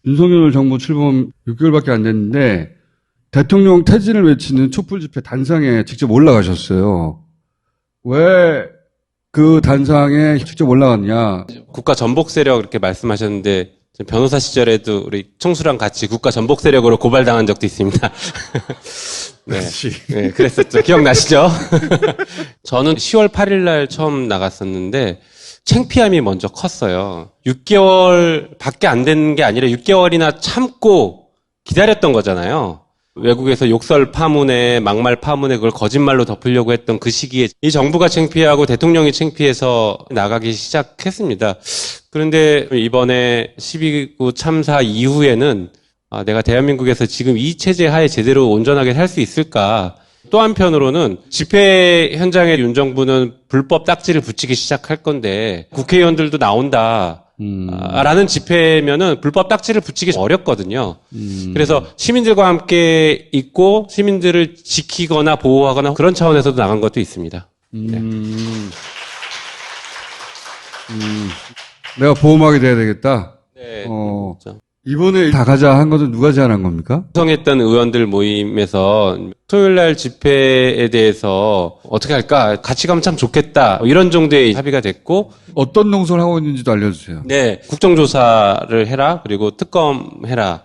윤석열 정부 출범 6개월밖에 안 됐는데 대통령 퇴진을 외치는 촛불 집회 단상에 직접 올라가셨어요. 왜 그 단상에 직접 올라갔냐? 국가 전복 세력 이렇게 말씀하셨는데 변호사 시절에도 우리 총수랑 같이 국가 전복 세력으로 고발당한 적도 있습니다. 네. 네, 그랬었죠. 기억나시죠? 저는 10월 8일 날 처음 나갔었는데 창피함이 먼저 컸어요. 6개월 밖에 안 된 게 아니라 6개월이나 참고 기다렸던 거잖아요. 외국에서 욕설 파문에 막말 파문에 그걸 거짓말로 덮으려고 했던 그 시기에 이 정부가 창피하고 대통령이 창피해서 나가기 시작했습니다. 그런데 이번에 12구 참사 이후에는 내가 대한민국에서 지금 이 체제 하에 제대로 온전하게 살 수 있을까? 또 한편으로는 집회 현장에 윤 정부는 불법 딱지를 붙이기 시작할 건데 국회의원들도 나온다. 라는 집회면은 불법 딱지를 붙이기 어렵거든요. 그래서 시민들과 함께 있고 시민들을 지키거나 보호하거나 그런 차원에서도 나간 것도 있습니다. 네. 내가 보호막이 돼야 되겠다. 네. 그렇죠. 이번에 다 가자 한 것은 누가 제안한 겁니까? 구성했던 의원들 모임에서 토요일날 집회에 대해서 어떻게 할까? 같이 가면 참 좋겠다. 이런 정도의 합의가 됐고. 어떤 농소를 하고 있는지도 알려주세요. 네. 국정조사를 해라. 그리고 특검해라.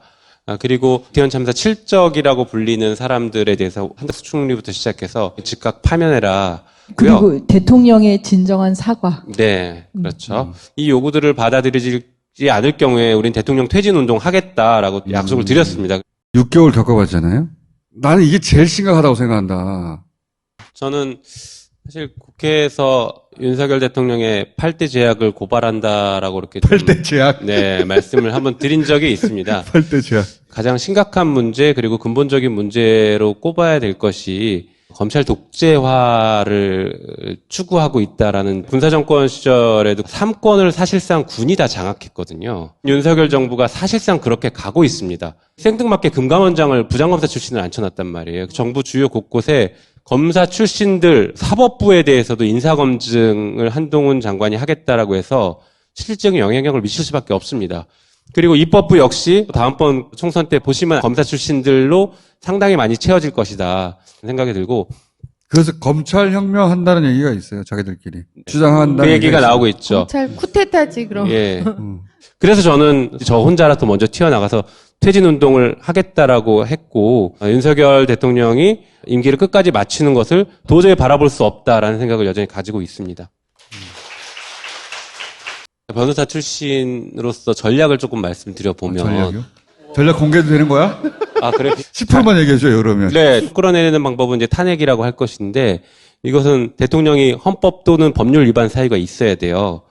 그리고 대현 참사 실적이라고 불리는 사람들에 대해서 한덕수 총리부터 시작해서 즉각 파면해라. 그리고 대통령의 진정한 사과. 네. 그렇죠. 이 요구들을 받아들이지 않을 경우에 우린 대통령 퇴진 운동 하겠다라고 약속을 드렸습니다. 6개월 겪어봤잖아요. 나는 이게 제일 심각하다고 생각한다. 저는 사실 국회에서 윤석열 대통령의 8대 제약을 고발한다라고 이렇게 8대 제약? 네, 말씀을 한번 드린 적이 있습니다. 8대 제약. 가장 심각한 문제 그리고 근본적인 문제로 꼽아야 될 것이 검찰 독재화를 추구하고 있다라는 군사정권 시절에도 3권을 사실상 군이 다 장악했거든요. 윤석열 정부가 사실상 그렇게 가고 있습니다. 생뚱맞게 금감원장을 부장검사 출신을 앉혀놨단 말이에요. 정부 주요 곳곳에 검사 출신들 사법부에 대해서도 인사검증을 한동훈 장관이 하겠다라고 해서 실질적인 영향력을 미칠 수밖에 없습니다. 그리고 입법부 역시 다음번 총선 때 보시면 검사 출신들로 상당히 많이 채워질 것이다 생각이 들고. 그래서 검찰 혁명 한다는 얘기가 있어요. 자기들끼리 주장한다는 그 얘기가 나오고 있죠. 검찰 쿠데타지 그럼. 예. 그래서 저는 저 혼자라도 먼저 튀어나가서 퇴진 운동을 하겠다라고 했고 윤석열 대통령이 임기를 끝까지 마치는 것을 도저히 바라볼 수 없다라는 생각을 여전히 가지고 있습니다. 변호사 출신으로서 전략을 조금 말씀드려보면. 전략이요? 전략 공개도 되는 거야? 아, 그래? 10%만 얘기해줘요, 그러면. 네. 끌어내리는 방법은 이제 탄핵이라고 할 것인데, 이것은 대통령이 헌법 또는 법률 위반 사유가 있어야 돼요.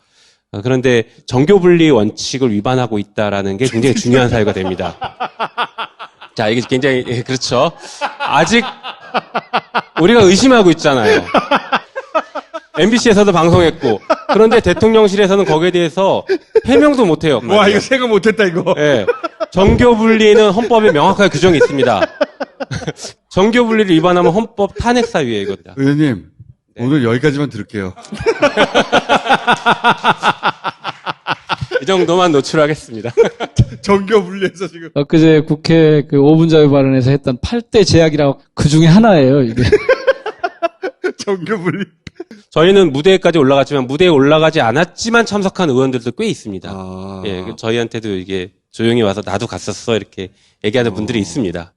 그런데 정교분리 원칙을 위반하고 있다라는 게 굉장히 중요한 사유가 됩니다. 자, 이게 굉장히, 그렇죠. 아직 우리가 의심하고 있잖아요. MBC에서도 방송했고, 그런데 대통령실에서는 거기에 대해서 해명도 못해요. 와, 이거 생각 못했다, 이거. 네. 정교분리는 헌법에 명확하게 규정이 있습니다. 정교분리를 위반하면 헌법 탄핵 사유예요, 이겁니다. 의원님, 네. 오늘 여기까지만 들을게요. 이 정도만 노출하겠습니다. 정교분리해서 지금. 엊그제 국회 그 5분 자유 발언에서 했던 8대 제약이라고 그 중에 하나예요, 이게. 정교분리. 저희는 무대에까지 올라갔지만 무대에 올라가지 않았지만 참석한 의원들도 꽤 있습니다. 아. 예, 저희한테도 이게 조용히 와서 나도 갔었어 이렇게 얘기하는 분들이 있습니다.